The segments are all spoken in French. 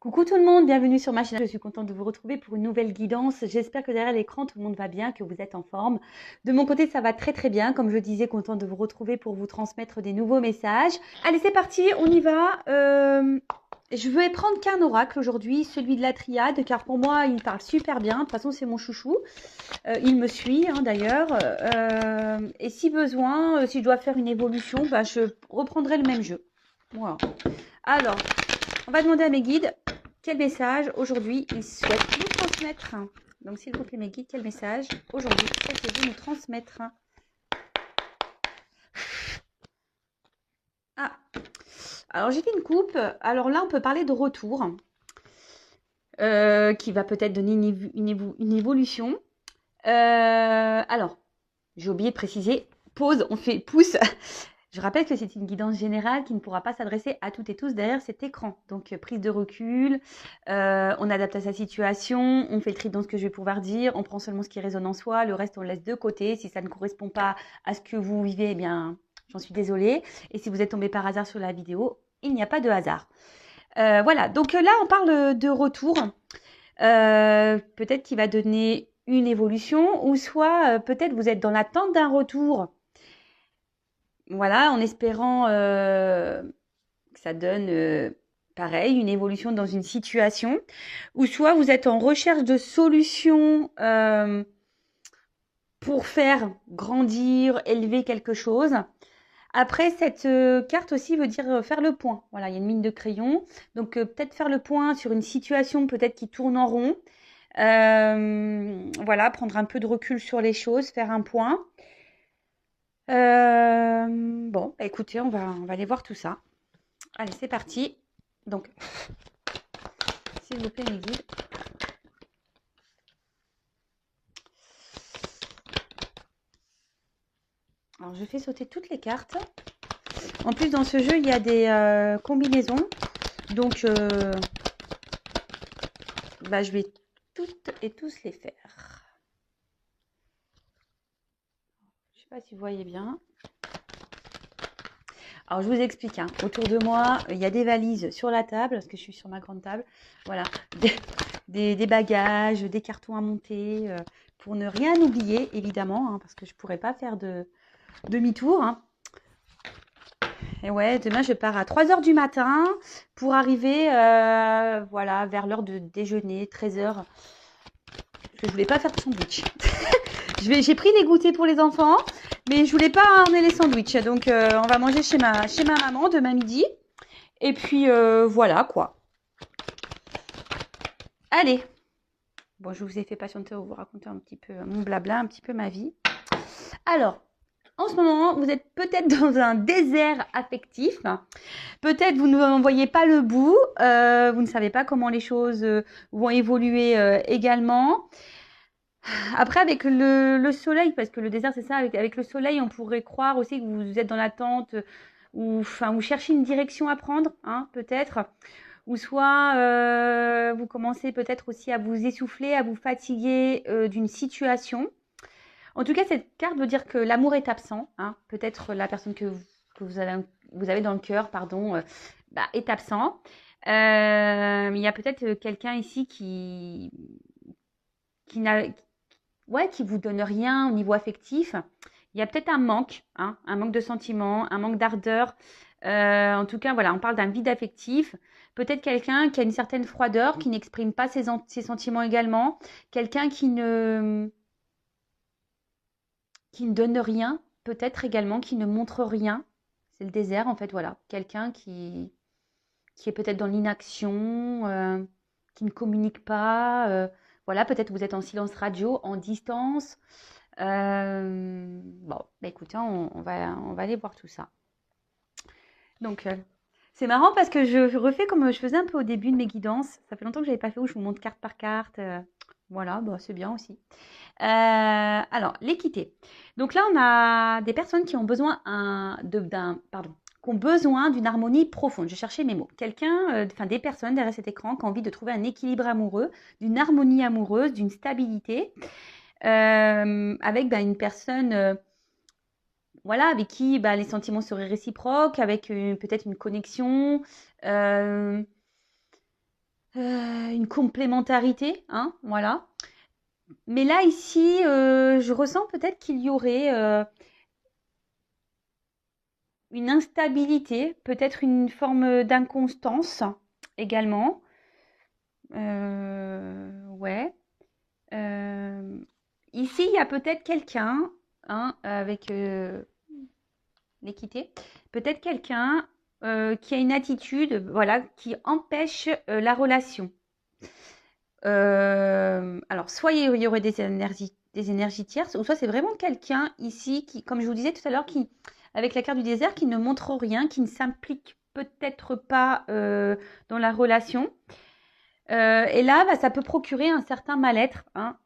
Coucou tout le monde, bienvenue sur ma chaîne. Je suis contente de vous retrouver pour une nouvelle guidance. J'espère que derrière l'écran, tout le monde va bien, que vous êtes en forme. De mon côté, ça va très très bien. Comme je disais, contente de vous retrouver pour vous transmettre des nouveaux messages. Allez, c'est parti, on y va. Je vais prendre qu'un oracle aujourd'hui, celui de la triade, car pour moi, il parle super bien. De toute façon, c'est mon chouchou. Il me suit d'ailleurs. Et si besoin, si je dois faire une évolution, je reprendrai le même jeu. Voilà. Alors, on va demander à mes guides quel message aujourd'hui ils souhaitent nous transmettre. Donc, s'il vous plaît, mes guides, quel message aujourd'hui souhaitez-vous nous transmettre? Ah, alors j'ai fait une coupe. Alors là, on peut parler de retour qui va peut-être donner une évolution. Alors, j'ai oublié de préciser, pause, on fait pouce. Je rappelle que c'est une guidance générale qui ne pourra pas s'adresser à toutes et tous derrière cet écran. Donc, prise de recul, on adapte à sa situation, on fait le tri dans ce que je vais pouvoir dire, on prend seulement ce qui résonne en soi, le reste on le laisse de côté. Si ça ne correspond pas à ce que vous vivez, eh bien, j'en suis désolée. Et si vous êtes tombé par hasard sur la vidéo, il n'y a pas de hasard. Voilà, donc là on parle de retour. Peut-être qu'il va donner une évolution, ou soit peut-être vous êtes dans l'attente d'un retour. Voilà, en espérant que ça donne pareil, une évolution dans une situation, ou soit vous êtes en recherche de solutions pour faire grandir, élever quelque chose. Après, cette carte aussi veut dire faire le point. Voilà, il y a une mine de crayon. Donc, peut-être faire le point sur une situation peut-être qui tourne en rond. Voilà, prendre un peu de recul sur les choses, faire un point. Bon, écoutez, on va aller voir tout ça. Allez, c'est parti. Donc, s'il vous plaît, mes guides. Alors, je fais sauter toutes les cartes. En plus, dans ce jeu, il y a des combinaisons. Donc, je vais toutes et tous les faire. Je ne sais pas si vous voyez bien. Alors, je vous explique. Autour de moi, il y a des valises sur la table, parce que je suis sur ma grande table. Voilà, des bagages, des cartons à monter, pour ne rien oublier, évidemment, parce que je ne pourrais pas faire de demi-tour. Et ouais, demain, je pars à 3 h du matin pour arriver voilà, vers l'heure de déjeuner, 13 h. Parce que je voulais pas faire de sandwich. J'ai pris des goûters pour les enfants, mais je voulais pas emmener les sandwichs. Donc, on va manger chez ma maman demain midi. Et puis, voilà, quoi. Allez. Bon, je vous ai fait patienter pour vous raconter un petit peu mon blabla, un petit peu ma vie. Alors, en ce moment, vous êtes peut-être dans un désert affectif. Peut-être vous ne voyez pas le bout. Vous ne savez pas comment les choses vont évoluer également. Après, avec le soleil, parce que le désert, c'est ça, avec le soleil, on pourrait croire aussi que vous êtes dans l'attente ou vous cherchez une direction à prendre, peut-être. Ou soit vous commencez peut-être aussi à vous essouffler, à vous fatiguer d'une situation. En tout cas, cette carte veut dire que l'amour est absent. Peut-être la personne que vous avez dans le cœur, pardon, est absent. Il y a peut-être quelqu'un ici qui vous donne rien au niveau affectif. Il y a peut-être un manque de sentiments, un manque d'ardeur. En tout cas, voilà, on parle d'un vide affectif. Peut-être quelqu'un qui a une certaine froideur, qui n'exprime pas ses sentiments également. Quelqu'un qui ne donne rien, peut-être également, qui ne montre rien. C'est le désert, en fait, voilà. Quelqu'un qui est peut-être dans l'inaction, qui ne communique pas. Voilà, peut-être vous êtes en silence radio, en distance. Bon, écoutez, on va aller voir tout ça. Donc, c'est marrant parce que je refais comme je faisais un peu au début de mes guidances. Ça fait longtemps que je n'avais pas fait où je vous montre carte par carte. Voilà, c'est bien aussi. Alors, l'équité. Donc là, on a des personnes qui ont besoin qui ont besoin d'une harmonie profonde. Je cherchais mes mots. Des personnes derrière cet écran qui ont envie de trouver un équilibre amoureux, d'une harmonie amoureuse, d'une stabilité, avec une personne, voilà, avec qui les sentiments seraient réciproques, avec peut-être une connexion. une complémentarité, hein, voilà. Mais là, ici, je ressens peut-être qu'il y aurait une instabilité, peut-être une forme d'inconstance également. Ouais. Euh, Ici, il y a peut-être quelqu'un, hein, avec l'équité, peut-être quelqu'un qui a une attitude, voilà, qui empêche la relation. Alors, soit il y aurait des énergies tierces, ou soit c'est vraiment quelqu'un ici qui, comme je vous disais tout à l'heure, qui, avec la carte du désert, qui ne montre rien, qui ne s'implique peut-être pas dans la relation. Et là, bah, ça peut procurer un certain mal-être, hein.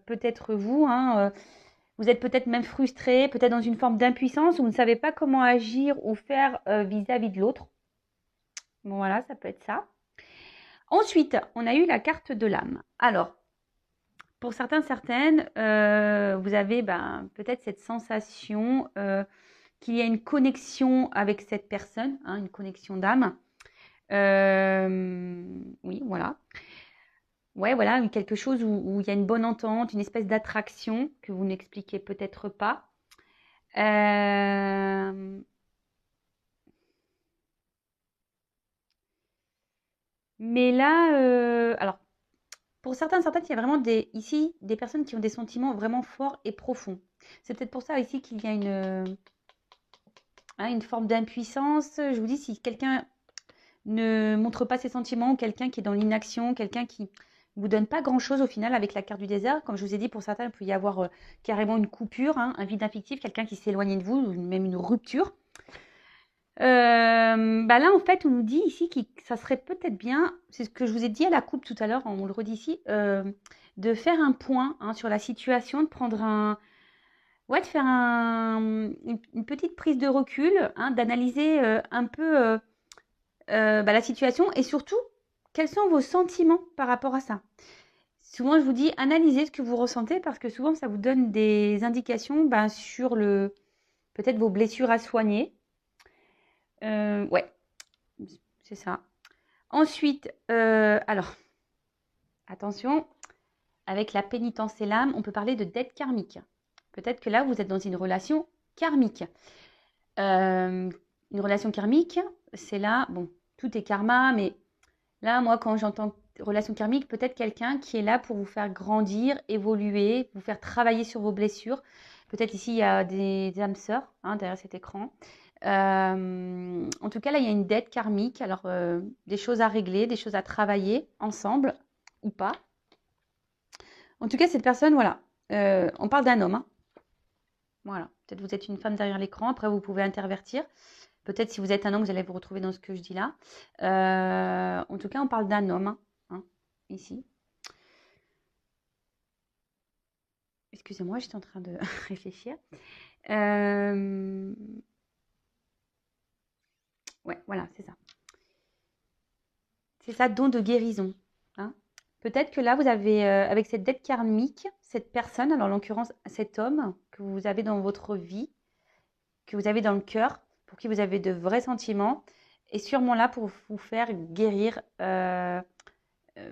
Peut-être vous, hein, vous êtes peut-être même frustré, peut-être dans une forme d'impuissance, où vous ne savez pas comment agir ou faire vis-à-vis de l'autre. Bon, voilà, ça peut être ça. Ensuite, on a eu la carte de l'âme. Alors, pour certains, certaines, vous avez ben, peut-être cette sensation qu'il y a une connexion avec cette personne, hein, une connexion d'âme. Oui, voilà. Ouais, voilà, quelque chose où il y a une bonne entente, une espèce d'attraction que vous n'expliquez peut-être pas. Euh, mais là, alors, pour certains, certaines, il y a vraiment ici des personnes qui ont des sentiments vraiment forts et profonds. C'est peut-être pour ça ici qu'il y a une forme d'impuissance. Je vous dis, si quelqu'un ne montre pas ses sentiments, ou quelqu'un qui est dans l'inaction, quelqu'un qui vous donne pas grand-chose au final avec la carte du désert, comme je vous ai dit, pour certains, il peut y avoir carrément une coupure, hein, un vide affectif, quelqu'un qui s'est éloigné de vous, ou même une rupture. Bah là, en fait, on nous dit ici que ça serait peut-être bien, c'est ce que je vous ai dit à la coupe tout à l'heure, on le redit ici, de faire un point hein, sur la situation, de prendre ouais, de faire une petite prise de recul, hein, d'analyser un peu bah, la situation et surtout, quels sont vos sentiments par rapport à ça. Souvent, je vous dis, analysez ce que vous ressentez parce que souvent, ça vous donne des indications bah, sur peut-être vos blessures à soigner. Ouais, c'est ça. Ensuite, alors, attention, avec la pénitence et l'âme, on peut parler de dette karmique. Peut-être que là, vous êtes dans une relation karmique. Une relation karmique, c'est là, bon, tout est karma, mais là, moi, quand j'entends relation karmique, peut-être quelqu'un qui est là pour vous faire grandir, évoluer, vous faire travailler sur vos blessures. Peut-être ici, il y a des âmes sœurs hein, derrière cet écran. En tout cas, là, il y a une dette karmique. Alors, des choses à régler, des choses à travailler ensemble ou pas. En tout cas, cette personne, voilà. On parle d'un homme. Hein. Voilà. Peut-être vous êtes une femme derrière l'écran. Après, vous pouvez intervertir. Peut-être si vous êtes un homme, vous allez vous retrouver dans ce que je dis là. En tout cas, on parle d'un homme, hein, ici. Excusez-moi, j'étais en train de réfléchir. Ouais, voilà, c'est ça. C'est ça, don de guérison. Hein. Peut-être que là, vous avez, avec cette dette karmique, cette personne, alors en l'occurrence cet homme que vous avez dans votre vie, que vous avez dans le cœur, pour qui vous avez de vrais sentiments, est sûrement là pour vous faire guérir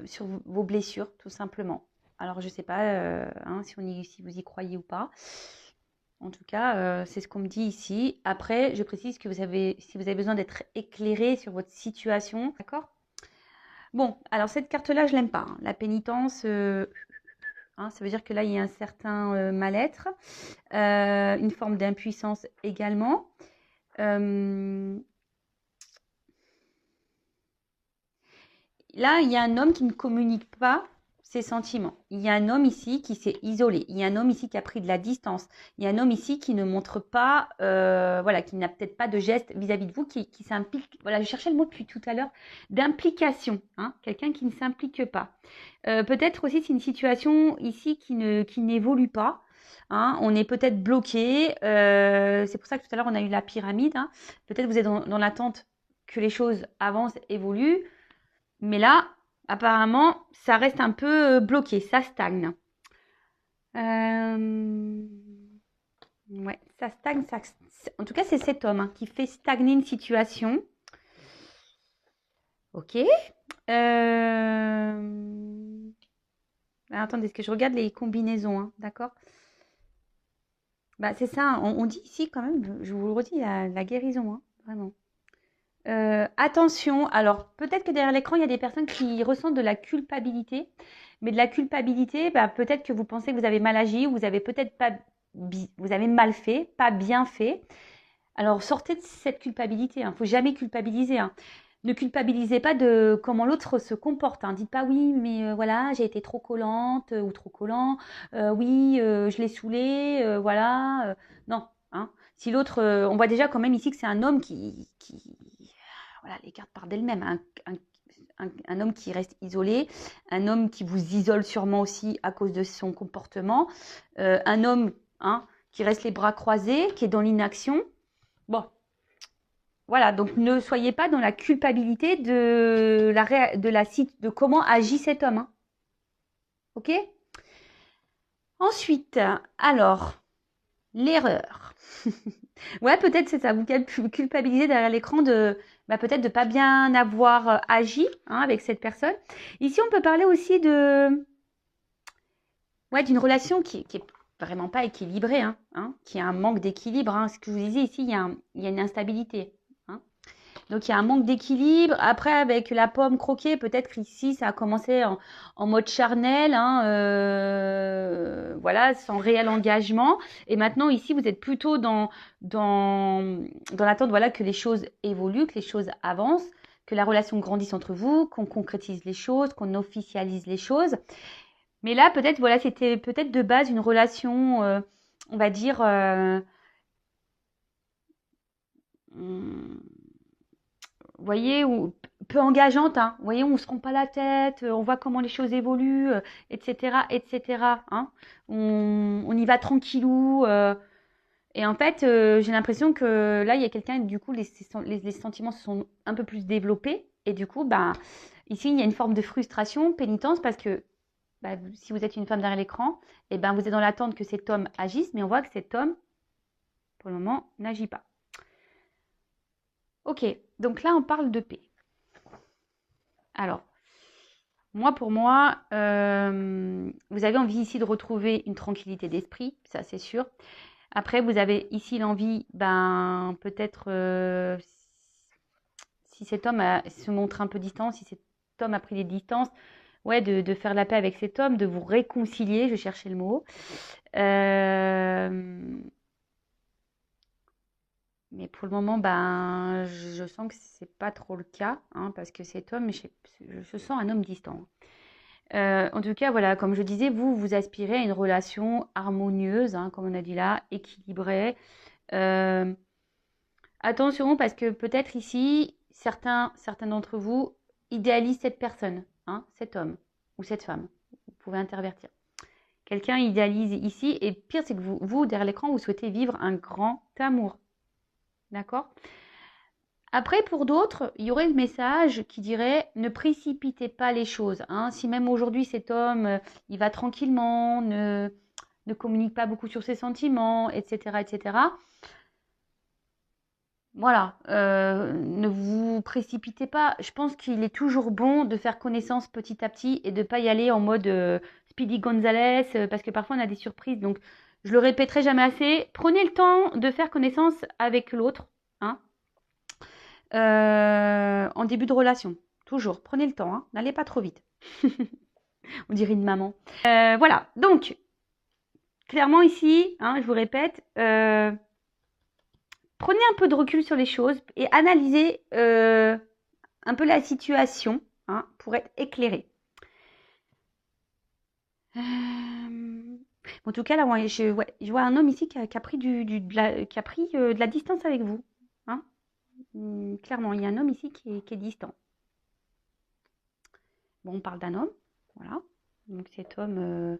sur vos blessures, tout simplement. Alors, je ne sais pas hein, si vous y croyez ou pas. En tout cas, c'est ce qu'on me dit ici. Après, je précise que si vous avez besoin d'être éclairé sur votre situation, d'accord? Bon, alors cette carte-là, je l'aime pas. Hein. La pénitence, hein, ça veut dire que là, il y a un certain mal-être, une forme d'impuissance également. Là, il y a un homme qui ne communique pas ses sentiments. Il y a un homme ici qui s'est isolé. Il y a un homme ici qui a pris de la distance. Il y a un homme ici qui ne montre pas, voilà, qui n'a peut-être pas de geste vis-à-vis de vous, qui s'implique. Voilà, je cherchais le mot depuis tout à l'heure d'implication. Hein, quelqu'un qui ne s'implique pas. Peut-être aussi c'est une situation ici qui n'évolue pas. Hein, on est peut-être bloqué. C'est pour ça que tout à l'heure on a eu la pyramide. Hein. Peut-être vous êtes dans l'attente que les choses avancent, évoluent. Mais là, apparemment, ça reste un peu bloqué, ça stagne. Ouais, ça stagne. En tout cas, c'est cet homme hein, qui fait stagner une situation. Ok. Alors, attendez, est-ce que je regarde les combinaisons, hein, d'accord? Bah, c'est ça, on dit ici quand même, je vous le redis, la guérison, hein, vraiment. Attention, alors peut-être que derrière l'écran, il y a des personnes qui ressentent de la culpabilité, mais de la culpabilité, bah, peut-être que vous pensez que vous avez mal agi, ou vous avez peut-être pas, vous avez mal fait, pas bien fait. Alors sortez de cette culpabilité, hein. Faut jamais culpabiliser, hein. Ne culpabilisez pas de comment l'autre se comporte, hein. Dites pas oui, mais voilà, j'ai été trop collante ou trop collant. Oui, je l'ai saoulé, voilà. Non, hein. Si l'autre, on voit déjà quand même ici que c'est un homme qui voilà, les cartes partent d'elles-mêmes. Un homme qui reste isolé, un homme qui vous isole sûrement aussi à cause de son comportement, un homme, hein, qui reste les bras croisés, qui est dans l'inaction. Bon, voilà, donc ne soyez pas dans la culpabilité de comment agit cet homme, hein. Ok? Ensuite, alors, l'erreur. Ouais, peut-être c'est ça, vous culpabilisez derrière l'écran de bah, peut-être de pas bien avoir agi, hein, avec cette personne. Ici, on peut parler aussi de ouais, d'une relation qui est vraiment pas équilibrée, hein, qui a un manque d'équilibre, hein. Ce que je vous disais ici, il y a une instabilité, hein. Donc il y a un manque d'équilibre. Après, avec la pomme croquée, peut-être qu'ici, ça a commencé en mode charnel, hein, voilà, sans réel engagement. Et maintenant, ici, vous êtes plutôt dans l'attente, voilà, que les choses évoluent, que les choses avancent, que la relation grandisse entre vous, qu'on concrétise les choses, qu'on officialise les choses. Mais là, peut-être, voilà, c'était peut-être de base une relation, on va dire, hum, vous voyez, peu engageante, hein. Vous voyez, on ne se rend pas la tête, on voit comment les choses évoluent, etc., etc., hein. On y va tranquillou. Et en fait, j'ai l'impression que là, il y a quelqu'un, du coup, les sentiments se sont un peu plus développés. Et du coup, bah, ici, il y a une forme de frustration, pénitence, parce que bah, si vous êtes une femme derrière l'écran, et ben, vous êtes dans l'attente que cet homme agisse, mais on voit que cet homme, pour le moment, n'agit pas. Ok, donc là, on parle de paix. Alors, pour moi, vous avez envie ici de retrouver une tranquillité d'esprit, ça c'est sûr. Après, vous avez ici l'envie, ben, peut-être, si cet homme se montre un peu distant, si cet homme a pris des distances, ouais, de faire la paix avec cet homme, de vous réconcilier, je cherchais le mot. Euh, mais pour le moment, ben, je sens que c'est pas trop le cas, hein, parce que cet homme, je sens un homme distant. En tout cas, voilà, comme je disais, vous aspirez à une relation harmonieuse, hein, comme on a dit là, équilibrée. Euh, Attention, parce que peut-être ici, certains d'entre vous idéalisent cette personne, hein, cet homme ou cette femme. Vous pouvez intervertir. Quelqu'un idéalise ici, et pire, c'est que vous, derrière l'écran, vous souhaitez vivre un grand amour. D'accord? Après, pour d'autres, il y aurait le message qui dirait ne précipitez pas les choses, hein. Si même aujourd'hui cet homme, il va tranquillement, ne communique pas beaucoup sur ses sentiments, etc., etc. Voilà, ne vous précipitez pas. Je pense qu'il est toujours bon de faire connaissance petit à petit et de ne pas y aller en mode Speedy Gonzales, parce que parfois on a des surprises. Donc, je le répéterai jamais assez. Prenez le temps de faire connaissance avec l'autre, hein, en début de relation. Toujours, prenez le temps, hein, n'allez pas trop vite. On dirait une maman. Voilà, donc, clairement ici, hein, je vous répète, prenez un peu de recul sur les choses et analysez un peu la situation, hein, pour être éclairé. En tout cas, là, ouais, je vois un homme ici qui a pris, qui a pris de la distance avec vous, hein. Clairement, il y a un homme ici qui est distant. Bon, on parle d'un homme, voilà. Donc cet homme,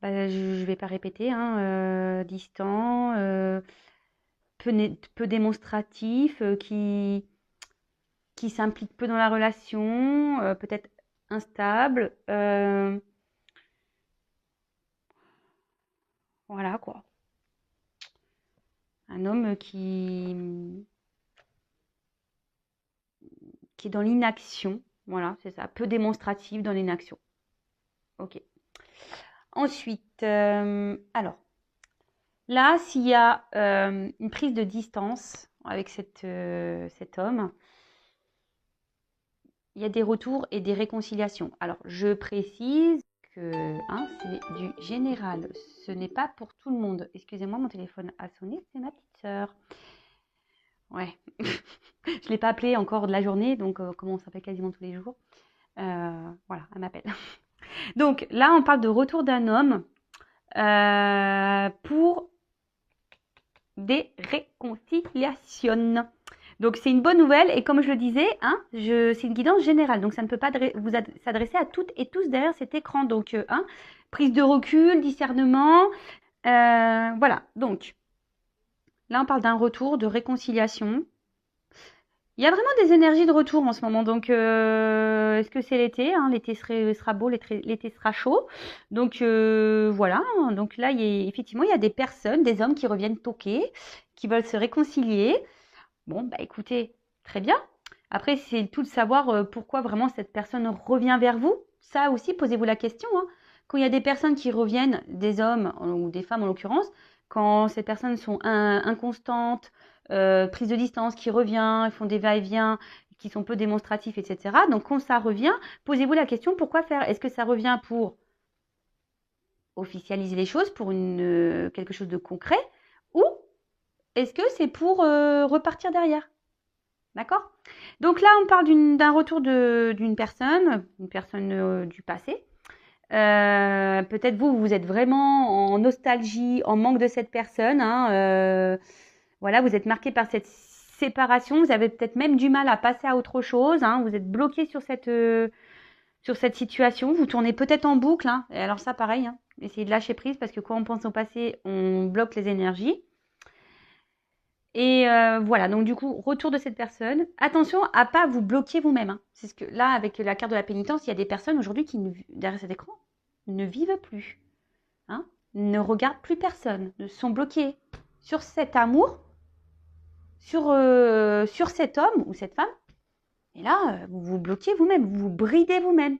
bah, je ne vais pas répéter, hein, distant, peu démonstratif, qui s'implique peu dans la relation, peut-être instable. Voilà quoi. Un homme qui est dans l'inaction, Voilà, c'est ça. Peu démonstratif dans l'inaction. Ok. Ensuite, alors, là, s'il y a une prise de distance avec cet homme, il y a des retours et des réconciliations. Alors, je précise que c'est du général. Ce n'est pas pour tout le monde. Excusez-moi, mon téléphone a sonné. C'est ma petite sœur. Ouais. Je ne l'ai pas appelée encore de la journée, donc comme on s'appelle quasiment tous les jours. Voilà, elle m'appelle. Donc, là, on parle de retour d'un homme pour des réconciliations. Donc, c'est une bonne nouvelle. Et comme je le disais, c'est une guidance générale. Donc, ça ne peut pas vous s'adresser à toutes et tous derrière cet écran. Donc, prise de recul, discernement. Voilà. Donc, là, on parle d'un retour, de réconciliation. Il y a vraiment des énergies de retour en ce moment. Donc, est-ce que c'est l'été, l'été sera beau, l'été sera chaud. Donc, voilà. Donc là, effectivement, il y a des personnes, des hommes qui reviennent toquer, qui veulent se réconcilier. Bon, bah écoutez, très bien. Après, c'est tout de savoir pourquoi vraiment cette personne revient vers vous. Ça aussi, posez-vous la question. Quand il y a des personnes qui reviennent, des hommes ou des femmes en l'occurrence, quand ces personnes sont inconstantes, prise de distance, qui revient, ils font des va-et-vient, qui sont peu démonstratifs, etc. Donc, quand ça revient, posez-vous la question, pourquoi faire? Est-ce que ça revient pour officialiser les choses, pour quelque chose de concret, ou est-ce que c'est pour repartir derrière? D'accord? Donc là, on parle d'un retour d'une personne, du passé. Peut-être vous êtes vraiment en nostalgie, en manque de cette personne. Voilà, vous êtes marqué par cette séparation. Vous avez peut-être même du mal à passer à autre chose. Vous êtes bloqué sur cette situation. Vous tournez peut-être en boucle. Et alors ça, pareil, essayez de lâcher prise parce que quand on pense au passé, on bloque les énergies. Et voilà, donc du coup, retour de cette personne. Attention à pas vous bloquer vous-même. C'est ce que là, avec la carte de la pénitence, il y a des personnes aujourd'hui qui, derrière cet écran, ne vivent plus, ne regardent plus personne, ne sont bloqués sur cet amour, sur cet homme ou cette femme. Et là, vous vous bloquez vous-même, vous vous bridez vous-même.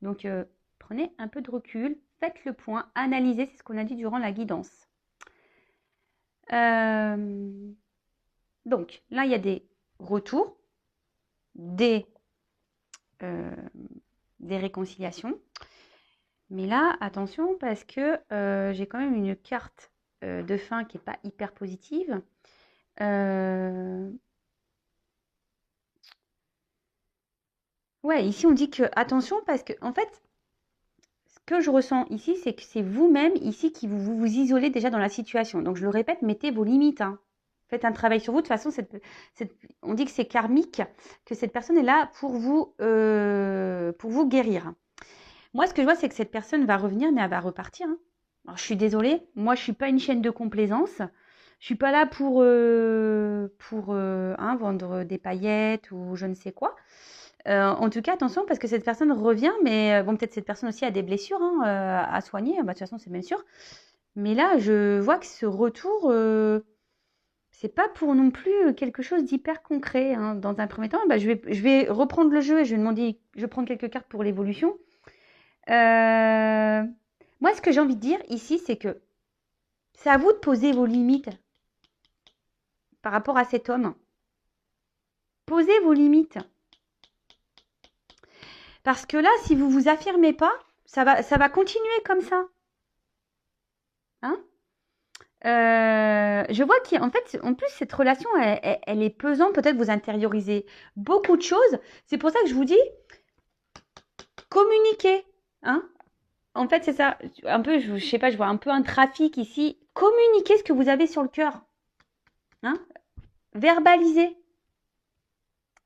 Donc, prenez un peu de recul, faites le point, analysez, c'est ce qu'on a dit durant la guidance. Donc, là, il y a des retours, des réconciliations. Mais là, attention, parce que j'ai quand même une carte de fin qui n'est pas hyper positive. Ouais, ici, on dit que attention, parce que, en fait, ce que je ressens ici, c'est que c'est vous-même, ici, qui vous isolez déjà dans la situation. Donc, je le répète, mettez vos limites, Faites un travail sur vous. De toute façon, on dit que c'est karmique, que cette personne est là pour vous guérir. Moi, ce que je vois, c'est que cette personne va revenir, mais elle va repartir. Alors, je suis désolée. Moi, je ne suis pas une chaîne de complaisance. Je ne suis pas là pour vendre des paillettes ou je ne sais quoi. En tout cas, attention, parce que cette personne revient, mais bon, peut-être cette personne aussi a des blessures à soigner. De toute façon, c'est même sûr. Mais là, je vois que ce retour... c'est pas pour non plus quelque chose d'hyper concret. Dans un premier temps, je vais reprendre le jeu et je vais demander, je vais prendre quelques cartes pour l'évolution. Moi, ce que j'ai envie de dire ici, c'est que c'est à vous de poser vos limites par rapport à cet homme. Posez vos limites. Parce que là, si vous ne vous affirmez pas, ça va continuer comme ça. Je vois qu'en fait, en plus, cette relation, elle est pesante. Peut-être vous intériorisez beaucoup de choses. C'est pour ça que je vous dis, communiquez. En fait, c'est ça. Un peu, je sais pas, je vois un peu un trafic ici. Communiquez ce que vous avez sur le cœur. Verbalisez.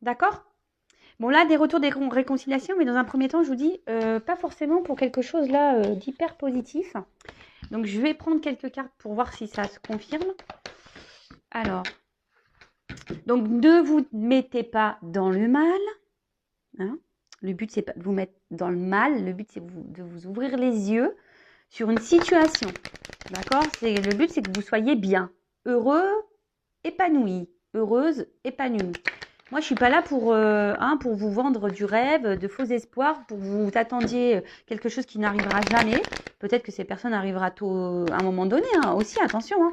D'accord? Bon, là, des retours, des réconciliations, mais dans un premier temps, je vous dis, pas forcément pour quelque chose là d'hyper positif. Donc, je vais prendre quelques cartes pour voir si ça se confirme. Alors, donc, ne vous mettez pas dans le mal. Le but, c'est pas de vous mettre dans le mal. Le but, c'est de vous ouvrir les yeux sur une situation. D'accord? Le but, c'est que vous soyez bien, heureux, épanoui, heureuse, épanouie. Moi, je suis pas là pour vous vendre du rêve, de faux espoirs, pour que vous attendiez quelque chose qui n'arrivera jamais. Peut-être que ces personnes arrivera tôt, à un moment donné, hein, aussi, attention. Hein.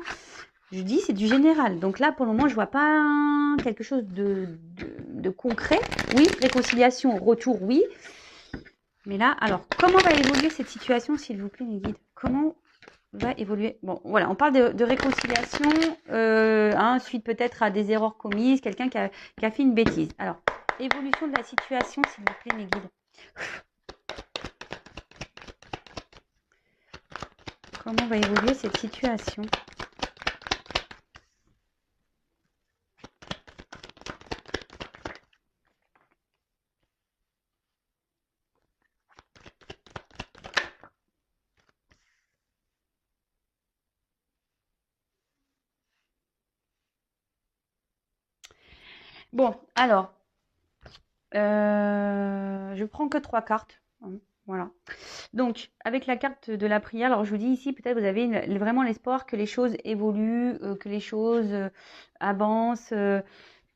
Je dis, c'est du général. Donc là, pour le moment, je vois pas quelque chose de concret. Oui, réconciliation, retour, oui. Mais là, alors, comment va évoluer cette situation, s'il vous plaît, mes guides? Comment va évoluer? Bon, voilà, on parle de réconciliation, suite peut-être à des erreurs commises, quelqu'un qui a fait une bêtise. Alors, évolution de la situation, s'il vous plaît, mes guides. Comment va évoluer cette situation? Bon, alors, je prends que 3 cartes. Hein, voilà. Donc, avec la carte de la prière, alors je vous dis ici, peut-être vous avez vraiment l'espoir que les choses évoluent, que les choses avancent,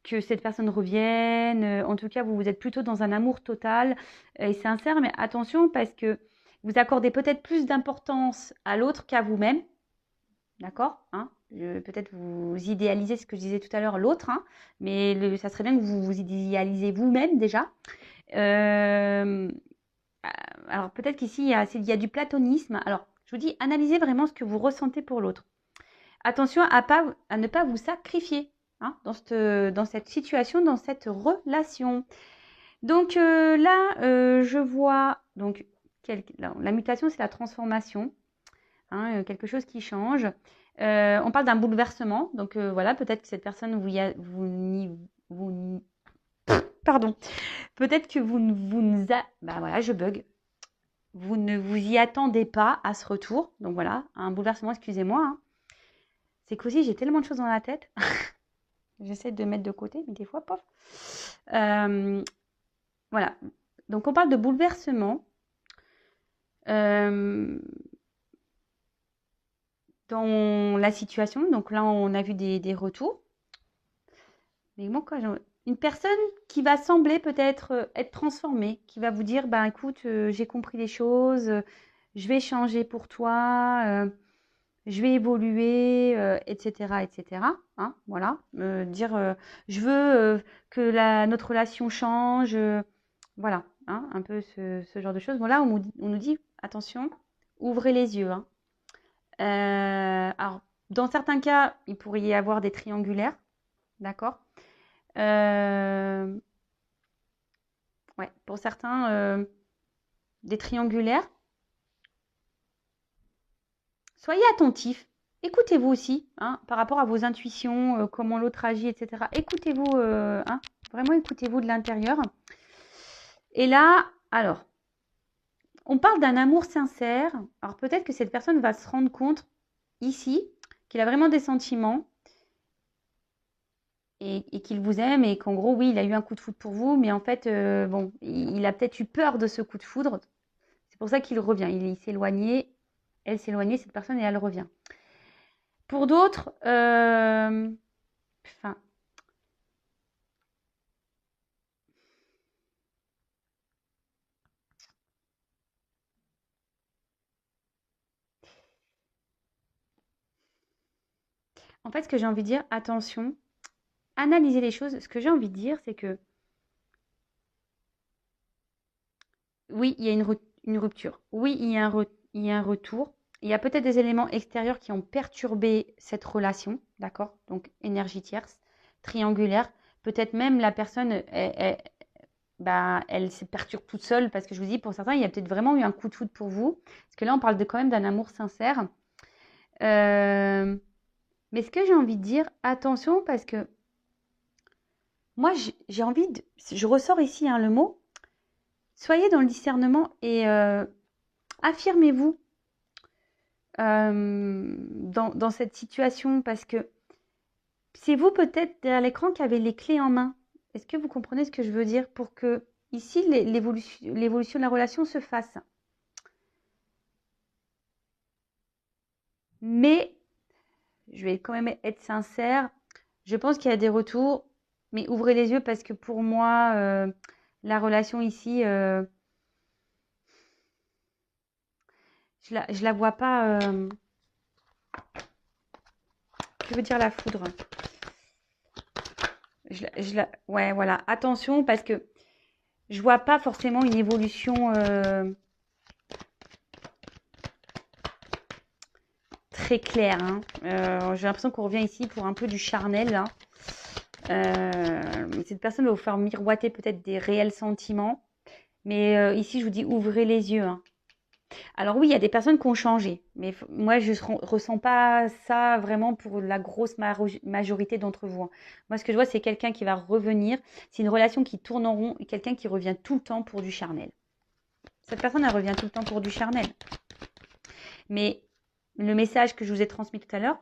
que cette personne revienne. En tout cas, vous êtes plutôt dans un amour total et sincère, mais attention parce que vous accordez peut-être plus d'importance à l'autre qu'à vous-même. D'accord, hein? Peut-être vous idéalisez ce que je disais tout à l'heure, l'autre, hein, mais ça serait bien que vous vous idéalisez vous-même déjà. Euh, alors peut-être qu'ici, il y a du platonisme. Alors, je vous dis, analysez vraiment ce que vous ressentez pour l'autre. Attention à ne pas vous sacrifier hein, dans cette situation, dans cette relation. Donc là, je vois, donc, la mutation, c'est la transformation, hein, quelque chose qui change. On parle d'un bouleversement, donc voilà, peut-être que cette personne, pardon, peut-être que bah voilà, je bug. Vous ne vous y attendez pas à ce retour, donc voilà, un bouleversement, excusez-moi. Hein. C'est qu'aussi, j'ai tellement de choses dans la tête. J'essaie de mettre de côté, mais des fois, pof. Voilà. Donc, on parle de bouleversement. Dans la situation. Donc là, on a vu des retours. Mais moi, quoi, une personne qui va sembler peut-être être transformée, qui va vous dire, ben écoute, j'ai compris les choses, je vais changer pour toi, je vais évoluer, etc., etc. Hein, voilà, dire, je veux que notre relation change, voilà, hein, un peu ce genre de choses. Bon là, on nous dit, attention, ouvrez les yeux. Hein. Alors, dans certains cas, il pourrait y avoir des triangulaires, d'accord. Ouais, pour certains, des triangulaires. Soyez attentifs. Écoutez-vous aussi, hein, par rapport à vos intuitions, comment l'autre agit, etc. Écoutez-vous, hein, vraiment écoutez-vous de l'intérieur. Et là, alors, on parle d'un amour sincère. Alors peut-être que cette personne va se rendre compte ici qu'il a vraiment des sentiments et qu'il vous aime et qu'en gros, oui, il a eu un coup de foudre pour vous, mais en fait, bon, il a peut-être eu peur de ce coup de foudre. C'est pour ça qu'il revient. Il s'éloignait, elle s'éloignait, cette personne, et elle revient. Pour d'autres, enfin, en fait, ce que j'ai envie de dire, attention, analysez les choses. Ce que j'ai envie de dire, c'est que oui, il y a une rupture. Oui, il y a un retour. Il y a peut-être des éléments extérieurs qui ont perturbé cette relation, d'accord? Donc, énergie tierce, triangulaire. Peut-être même la personne, bah, elle se perturbe toute seule parce que je vous dis, pour certains, il y a peut-être vraiment eu un coup de foudre pour vous. Parce que là, on parle quand même d'un amour sincère. Euh, mais ce que j'ai envie de dire, attention parce que moi, j'ai envie de... Je ressors ici hein, le mot. Soyez dans le discernement et affirmez-vous dans cette situation parce que c'est vous peut-être derrière l'écran qui avez les clés en main. Est-ce que vous comprenez ce que je veux dire pour que ici l'évolution de la relation se fasse? Mais je vais quand même être sincère. Je pense qu'il y a des retours. Mais ouvrez les yeux parce que pour moi, la relation ici, je la vois pas. Je veux dire la foudre. Ouais, voilà. Attention parce que je vois pas forcément une évolution très claire. Hein. J'ai l'impression qu'on revient ici pour un peu du charnel. Hein. Cette personne va vous faire miroiter peut-être des réels sentiments. Mais ici, je vous dis, ouvrez les yeux. Hein. Alors oui, il y a des personnes qui ont changé. Mais moi, je ne ressens pas ça vraiment pour la grosse majorité d'entre vous. Hein. Moi, ce que je vois, c'est quelqu'un qui va revenir. C'est une relation qui tourne en rond et quelqu'un qui revient tout le temps pour du charnel. Cette personne, elle revient tout le temps pour du charnel. Mais le message que je vous ai transmis tout à l'heure,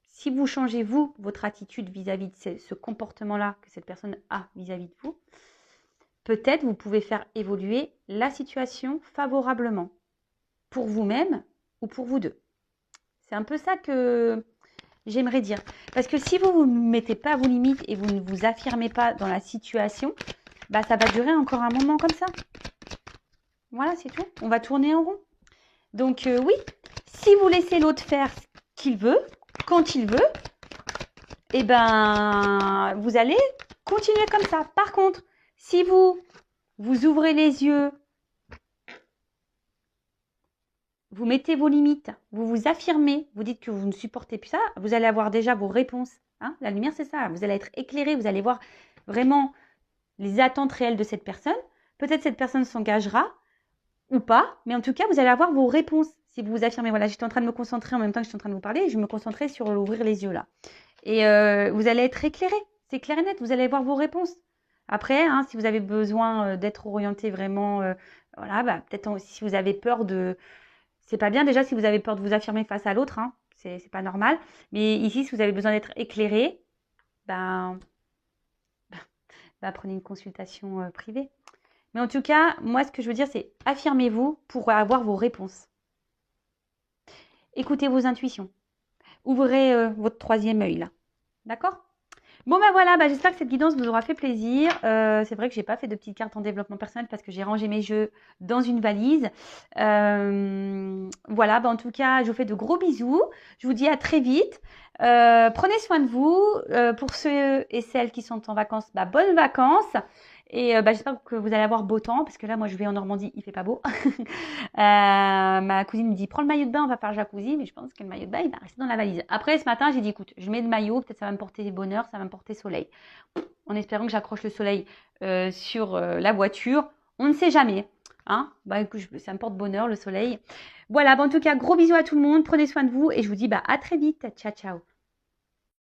si vous changez, vous, votre attitude vis-à-vis de ce comportement-là que cette personne a vis-à-vis de vous, peut-être vous pouvez faire évoluer la situation favorablement pour vous-même ou pour vous deux. C'est un peu ça que j'aimerais dire. Parce que si vous ne mettez pas vos limites et vous ne vous affirmez pas dans la situation, bah ça va durer encore un moment comme ça. Voilà, c'est tout. On va tourner en rond. Donc oui, si vous laissez l'autre faire ce qu'il veut, quand il veut, eh ben, vous allez continuer comme ça. Par contre, si vous ouvrez les yeux, vous mettez vos limites, vous vous affirmez, vous dites que vous ne supportez plus ça, vous allez avoir déjà vos réponses. Hein. La lumière, c'est ça. Vous allez être éclairé, vous allez voir vraiment les attentes réelles de cette personne. Peut-être cette personne s'engagera ou pas, mais en tout cas, vous allez avoir vos réponses. Si vous vous affirmez, voilà, j'étais en train de me concentrer en même temps que j'étais en train de vous parler, je me concentrais sur ouvrir les yeux là. Et vous allez être éclairé, c'est clair et net, vous allez avoir vos réponses. Après, hein, si vous avez besoin d'être orienté vraiment, voilà, bah, peut-être si vous avez peur de... C'est pas bien déjà si vous avez peur de vous affirmer face à l'autre, hein, c'est pas normal. Mais ici, si vous avez besoin d'être éclairé, ben, prenez une consultation privée. Mais en tout cas, moi, ce que je veux dire, c'est affirmez-vous pour avoir vos réponses. Écoutez vos intuitions. Ouvrez votre troisième œil, là. D'accord ? Bon, ben voilà, j'espère que cette guidance vous aura fait plaisir. C'est vrai que j'ai pas fait de petites cartes en développement personnel parce que j'ai rangé mes jeux dans une valise. Voilà, en tout cas, je vous fais de gros bisous. Je vous dis à très vite. Prenez soin de vous. Pour ceux et celles qui sont en vacances, bonnes vacances. Et j'espère que vous allez avoir beau temps parce que là, moi, je vais en Normandie, il fait pas beau. Ma cousine me dit, prends le maillot de bain, on va faire le jacuzzi. Mais je pense que le maillot de bain, il va rester dans la valise. Après, ce matin, j'ai dit, écoute, je mets le maillot, peut-être ça va me porter bonheur, ça va me porter soleil. En espérant que j'accroche le soleil sur la voiture. On ne sait jamais. Hein, écoute, ça me porte bonheur, le soleil. Voilà, en tout cas, gros bisous à tout le monde. Prenez soin de vous et je vous dis à très vite. Ciao, ciao.